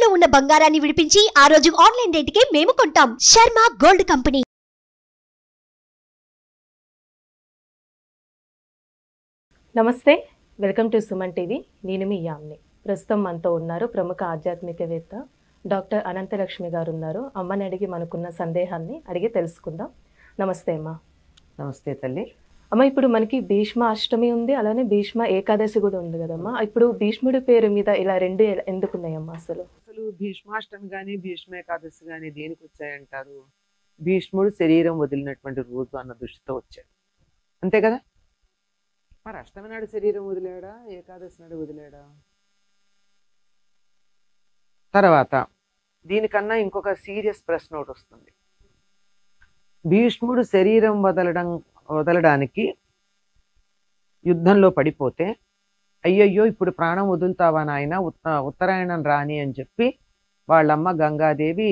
తాకట్టులో ఉన్న బంగారాన్ని విడిపించి ఆ రోజు ఆన్లైన్ రేటుకే మేము కొంటాం. Sharma gold company. నమస్తే, వెల్కమ్ టు సుమన్ టీవీ. నేను మీ యామ్ని. ప్రస్తుతం మనతో ఉన్నారు ప్రముఖ ఆధ్యాత్మికవేత్త డాక్టర్ అనంతలక్ష్మి గారు ఉన్నారు. అమ్మని అడిగి మనకున్న సందేహాన్ని అడిగి తెలుసుకుందాం. నమస్తే అమ్మ. నమస్తే తల్లి. అమ్మ, ఇప్పుడు మనకి భీష్మ అష్టమి ఉంది, అలానే భీష్మ ఏకాదశి కూడా ఉంది కదమ్మా. ఇప్పుడు భీష్ముడి పేరు మీద ఇలా రెండు ఎందుకున్నాయమ్మా? అసలు భీష్మాష్టమి కానీ భీష్మ ఏకాదశి కానీ దేనికి వచ్చాయంటారు? భీష్ముడు శరీరం వదిలినటువంటి రోజు అన్న దృష్టితో వచ్చాడు, అంతే కదా. మరి అష్టమి నాడు శరీరం వదిలేడా, ఏకాదశి నాడు వదిలేడా? తర్వాత దీనికన్నా ఇంకొక సీరియస్ ప్రశ్న ఒకటి వస్తుంది. భీష్ముడు శరీరం వదలడానికి యుద్ధంలో పడిపోతే, అయ్యయ్యో ఇప్పుడు ప్రాణం వదులుతావా నాయన, ఉత్తరాయణం రాని అని చెప్పి వాళ్ళమ్మ గంగాదేవి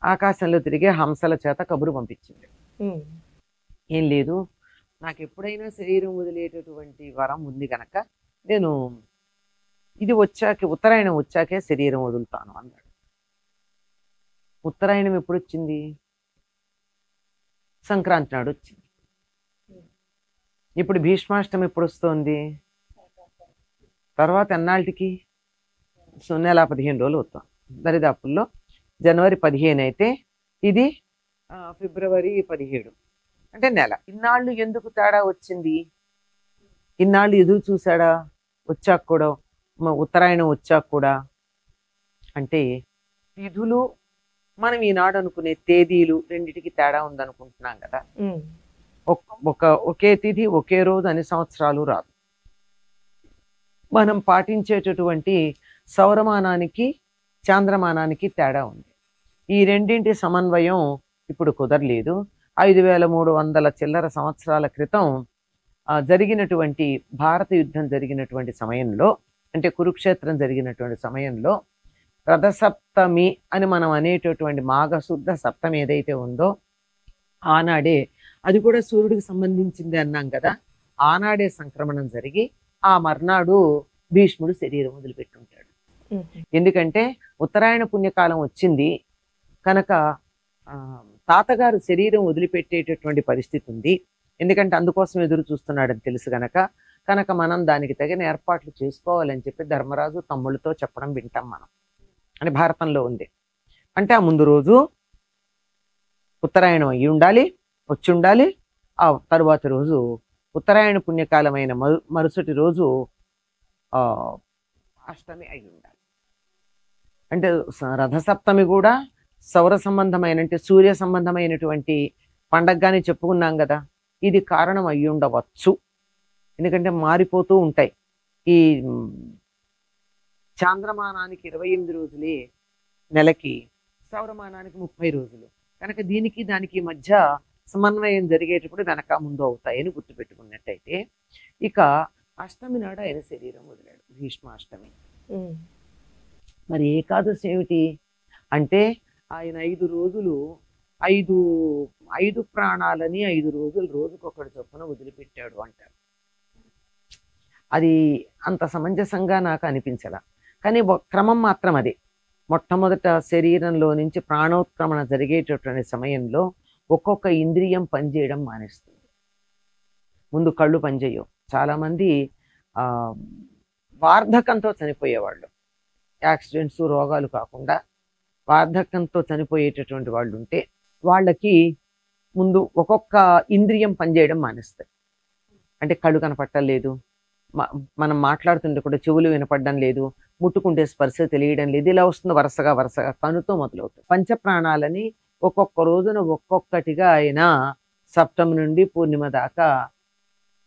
ఆకాశంలో తిరిగే హంసల చేత కబురు పంపించింది. ఏం లేదు, నాకు ఎప్పుడైనా శరీరం వదిలేటటువంటి వరం ఉంది కనుక నేను ఇది వచ్చాకే, ఉత్తరాయణం వచ్చాకే శరీరం వదులుతాను అన్నాడు. ఉత్తరాయణం ఎప్పుడు వచ్చింది? సంక్రాంతి నాడు వచ్చింది. ఇప్పుడు భీష్మాష్టమి ఎప్పుడు వస్తుంది? తర్వాత ఎన్నాళ్ళకి? నెల 15 రోజులు అవుతాం. దరిదాపుల్లో జనవరి 15 అయితే ఇది ఫిబ్రవరి 17, అంటే నెల. ఇన్నాళ్ళు ఎందుకు తేడా వచ్చింది? ఇన్నాళ్ళు ఎదురు చూసాడా వచ్చాక కూడా, ఉత్తరాయణం వచ్చాక కూడా? అంటే తిథులు మనం ఈనాడు అనుకునే తేదీలు రెండిటికి తేడా ఉందనుకుంటున్నాం కదా. ఒకే తిథి ఒకే రోజు అన్ని సంవత్సరాలు రాదు. మనం పాటించేటటువంటి సౌరమానానికి చాంద్రమానానికి తేడా ఉంది. ఈ రెండింటి సమన్వయం ఇప్పుడు కుదరలేదు. 5300 చిల్లర సంవత్సరాల క్రితం జరిగినటువంటి భారత యుద్ధం జరిగినటువంటి సమయంలో, అంటే కురుక్షేత్రం జరిగినటువంటి సమయంలో రథసప్తమి అని మనం అనేటటువంటి మాఘశుద్ధ సప్తమి ఏదైతే ఉందో ఆనాడే, అది కూడా సూర్యుడికి సంబంధించింది అన్నాం కదా, ఆనాడే సంక్రమణం జరిగి ఆ మర్నాడు భీష్ముడు శరీరం వదిలిపెట్టుంటాడు. ఎందుకంటే ఉత్తరాయణ పుణ్యకాలం వచ్చింది కనుక తాతగారు శరీరం వదిలిపెట్టేటటువంటి పరిస్థితి ఉంది. ఎందుకంటే అందుకోసం ఎదురు చూస్తున్నాడని తెలుసు కనుక మనం దానికి తగిన ఏర్పాట్లు చేసుకోవాలని చెప్పి ధర్మరాజు తమ్ముళ్ళతో చెప్పడం వింటాం మనం, అని భారతంలో ఉంది. అంటే ఆ ముందు రోజు ఉత్తరాయణం అయ్యి ఉండాలి, వచ్చి ఉండాలి. ఆ తరువాతి రోజు ఉత్తరాయణ పుణ్యకాలమైన మరుసటి రోజు అష్టమి అయి ఉండాలి. అంటే రథసప్తమి కూడా సౌర సంబంధమైన, అంటే సూర్య సంబంధమైనటువంటి పండగగానే చెప్పుకున్నాం కదా. ఇది కారణం అయి ఉండవచ్చు. ఎందుకంటే మారిపోతూ ఉంటాయి. ఈ చాంద్రమానానికి 28 రోజులే నెలకి, సౌరమానానికి 30 రోజులు కనుక దీనికి దానికి మధ్య సమన్వయం జరిగేటప్పుడు వెనక ముందు అవుతాయని గుర్తుపెట్టుకున్నట్టయితే, ఇక అష్టమి నాడు ఆయన శరీరం వదిలాడు, భీష్మాష్టమి. మరి ఏకాదశి ఏమిటి అంటే, ఆయన 5 రోజులు 5 ప్రాణాలని 5 రోజులు రోజుకొకటి చొప్పున వదిలిపెట్టాడు అంటారు. అది అంత సమంజసంగా నాకు అనిపించలా, కానీ క్రమం మాత్రం అదే. మొట్టమొదట శరీరంలో నుంచి ప్రాణోత్క్రమణ జరిగేటటువంటి సమయంలో ఒక్కొక్క ఇంద్రియం పనిచేయడం మానేస్తుంది. ముందు కళ్ళు పనిచేయవు. చాలామంది వార్ధకంతో చనిపోయేవాళ్ళు, యాక్సిడెంట్స్ రోగాలు కాకుండా వార్ధకంతో చనిపోయేటటువంటి వాళ్ళు ఉంటే వాళ్ళకి ముందు ఒక్కొక్క ఇంద్రియం పనిచేయడం మానేస్తాయి. అంటే కళ్ళు కనపడటం లేదు, మనం మాట్లాడుతుంటే కూడా చెవులు వినపడడం లేదు, ముట్టుకుంటే స్పర్శ తెలియడం లేదు. ఇలా వస్తుంది వరుసగా కనుతో మొదలవుతుంది. పంచప్రాణాలని ఒక్కొక్క రోజున ఒక్కొక్కటిగా ఆయన సప్తమి నుండి పూర్ణిమ దాకా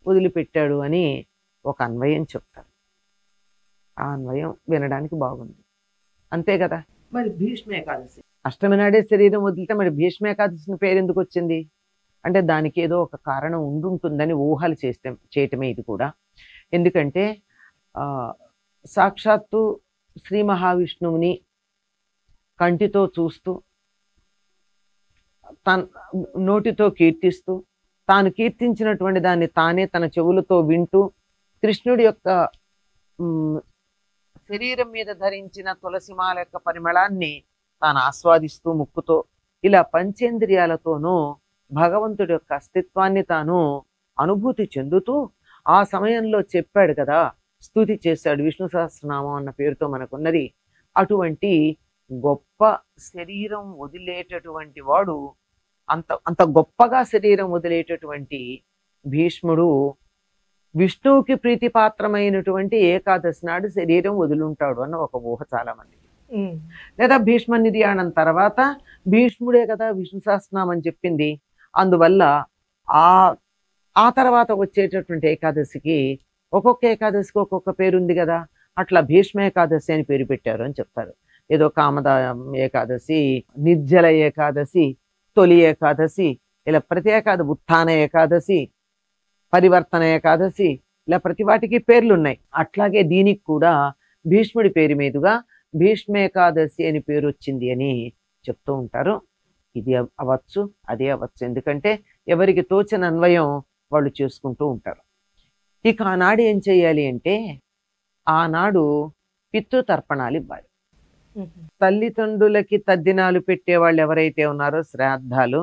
వదిలిపెట్టాడు అని ఒక అన్వయం చెప్తారు. ఆ అన్వయం వినడానికి బాగుంది, అంతే కదా. మరి భీష్మ ఏకాదశి అష్టమి నాడే శరీరం వదిలితే మరి భీష్మ ఏకాదశిని పేరు ఎందుకు వచ్చింది అంటే, దానికి ఏదో ఒక కారణం ఉండుంటుందని ఊహలు చేయటమే ఇది కూడా. ఎందుకంటే సాక్షాత్తు శ్రీ మహావిష్ణువుని కంటితో చూస్తూ, నోటితో కీర్తిస్తూ, తాను కీర్తించినటువంటి దాన్ని తానే తన చెవులతో వింటూ, కృష్ణుడి యొక్క శరీరం మీద ధరించిన తులసిమాల యొక్క పరిమళాన్ని తాను ఆస్వాదిస్తూ ముక్కుతో ఇలా పంచేంద్రియాలతోనూ భగవంతుడి యొక్క అస్తిత్వాన్ని తాను అనుభూతి చెందుతూ ఆ సమయంలో చెప్పాడు కదా, స్తుతి చేశాడు. విష్ణు సహస్రనామం అన్న పేరుతో మనకున్నది. అటువంటి గొప్ప శరీరం వదిలేటటువంటి వాడు, అంత అంత గొప్పగా శరీరం వదిలేటటువంటి భీష్ముడు విష్ణువుకి ప్రీతిపాత్రమైనటువంటి ఏకాదశి నాడు శరీరం వదులుంటాడు అన్న ఒక ఊహ చాలా మందికి. లేదా భీష్మ నిర్యాణం తర్వాత భీష్ముడే కదా విష్ణు సహస్రనామం చెప్పింది. అందువల్ల ఆ తర్వాత వచ్చేటటువంటి ఏకాదశికి ఒక్కొక్క ఏకాదశికి ఒక్కొక్క పేరు ఉంది కదా, అట్లా భీష్మ ఏకాదశి అని పేరు పెట్టారు అని చెప్తారు. ఏదో కామద ఏకాదశి, నిర్జల ఏకాదశి, తొలి ఏకాదశి, ఇలా ప్రతి ఏకాదశి, ఉత్థాన ఏకాదశి, పరివర్తన ఏకాదశి, ఇలా ప్రతి వాటికి పేర్లు ఉన్నాయి. అట్లాగే దీనికి కూడా భీష్ముడి పేరు మీదుగా భీష్మ ఏకాదశి అని పేరు వచ్చింది అని చెప్తూ ఉంటారు. ఇది అవ్వచ్చు, అదే అవ్వచ్చు, ఎందుకంటే ఎవరికి తోచిన అన్వయం వాళ్ళు చేసుకుంటూ ఉంటారు. ఇక ఆనాడు ఏం చెయ్యాలి అంటే, ఆనాడు పితృతర్పణాలు ఇవ్వాలి. తల్లిదండ్రులకి తద్దినాలు పెట్టే వాళ్ళు ఎవరైతే ఉన్నారో శ్రాద్ధాలు,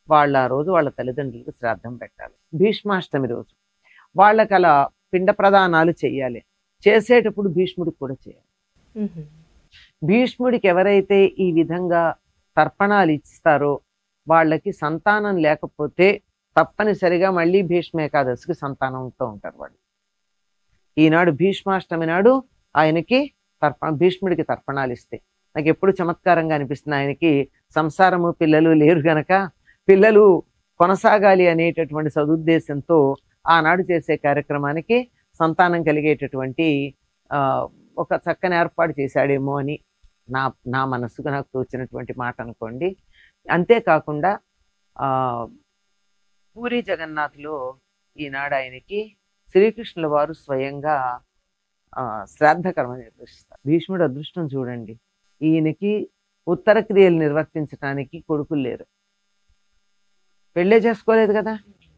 వాళ్ళ ఆ రోజు వాళ్ళ తల్లిదండ్రులకు శ్రాద్ధం పెట్టాలి. భీష్మాష్టమి రోజు వాళ్ళకి అలా పిండ ప్రదానాలు చెయ్యాలి. చేసేటప్పుడు భీష్ముడికి కూడా చేయాలి. భీష్ముడికి ఎవరైతే ఈ విధంగా తర్పణాలు ఇస్తారో వాళ్ళకి సంతానం లేకపోతే తప్పనిసరిగా మళ్ళీ భీష్మ ఏకాదశికి సంతానంతో ఉంటారు వాళ్ళు. ఈనాడు భీష్మాష్టమి నాడు ఆయనకి భీష్ముడికి తర్పణాలు ఇస్తే నాకు ఎప్పుడు చమత్కారంగా అనిపిస్తుంది. ఆయనకి సంసారము పిల్లలు లేరు గనక పిల్లలు కొనసాగాలి అనేటటువంటి సదుద్దేశంతో ఆనాడు చేసే కార్యక్రమానికి సంతానం కలిగేటటువంటి ఒక చక్కని ఏర్పాటు చేశాడేమో అని నా మనసుకు నాకు తోచినటువంటి మాట అనుకోండి. అంతేకాకుండా పూరి జగన్నాథ్లో ఈనాడు ఆయనకి శ్రీకృష్ణుల వారు స్వయంగా శ్రాద్ధ కర్మ నిర్వహిస్తారు. భీష్ముడు అదృష్టం చూడండి, ఈయనకి ఉత్తర క్రియలు నిర్వర్తించడానికి కొడుకులు లేరు, పెళ్ళే చేసుకోలేదు కదా,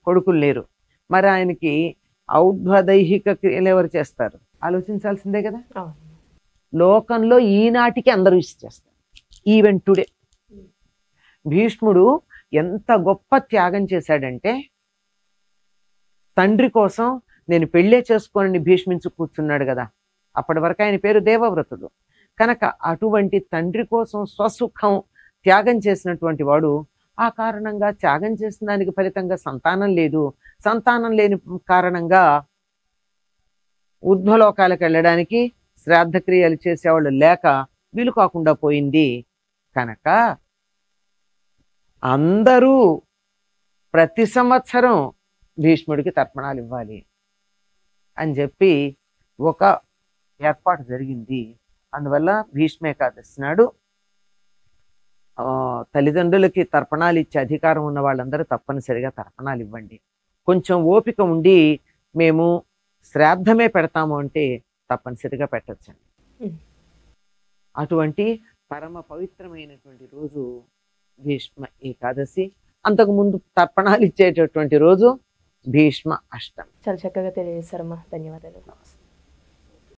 కొడుకులు లేరు. మరి ఆయనకి ఔద్వదైహిక క్రియలు ఎవరు చేస్తారు? ఆలోచించాల్సిందే కదా. లోకంలో ఈనాటికి అందరూ చేస్తారు. ఈవెన్ టుడే భీష్ముడు ఎంత గొప్ప త్యాగం చేశాడంటే, తండ్రి కోసం నేను పెళ్ళే చేసుకోనని భీష్మించు కూర్చున్నాడు కదా. అప్పటి వరకు ఆయన పేరు దేవవ్రతుడు కనుక అటువంటి తండ్రి కోసం స్వసుఖం త్యాగం చేసినటువంటి వాడు. ఆ కారణంగా త్యాగం చేసిన దానికి ఫలితంగా సంతానం లేదు. సంతానం లేని కారణంగా ఊర్ధ్వలోకాలకు వెళ్ళడానికి శ్రాద్ధక్రియలు చేసేవాళ్ళు లేక వీలు కాకుండా పోయింది. కనుక అందరూ ప్రతి సంవత్సరం భీష్ముడికి తర్పణాలు ఇవ్వాలి అని చెప్పి ఒక ఏర్పాటు జరిగింది. అందువల్ల భీష్మ ఏకాదశి నాడు తల్లిదండ్రులకి తర్పణాలు ఇచ్చే అధికారం ఉన్న వాళ్ళందరూ తప్పనిసరిగా తర్పణాలు ఇవ్వండి. కొంచెం ఓపిక ఉండి మేము శ్రాద్ధమే పెడతాము అంటే తప్పనిసరిగా పెట్టచ్చండి. అటువంటి పరమ పవిత్రమైనటువంటి రోజు భీష్మ ఏకాదశి. అంతకుముందు తర్పణాలు ఇచ్చేటటువంటి రోజు భీష్మ అష్టమి. చాలా చక్కగా తెలియజేశారమ్మా, ధన్యవాదాలు.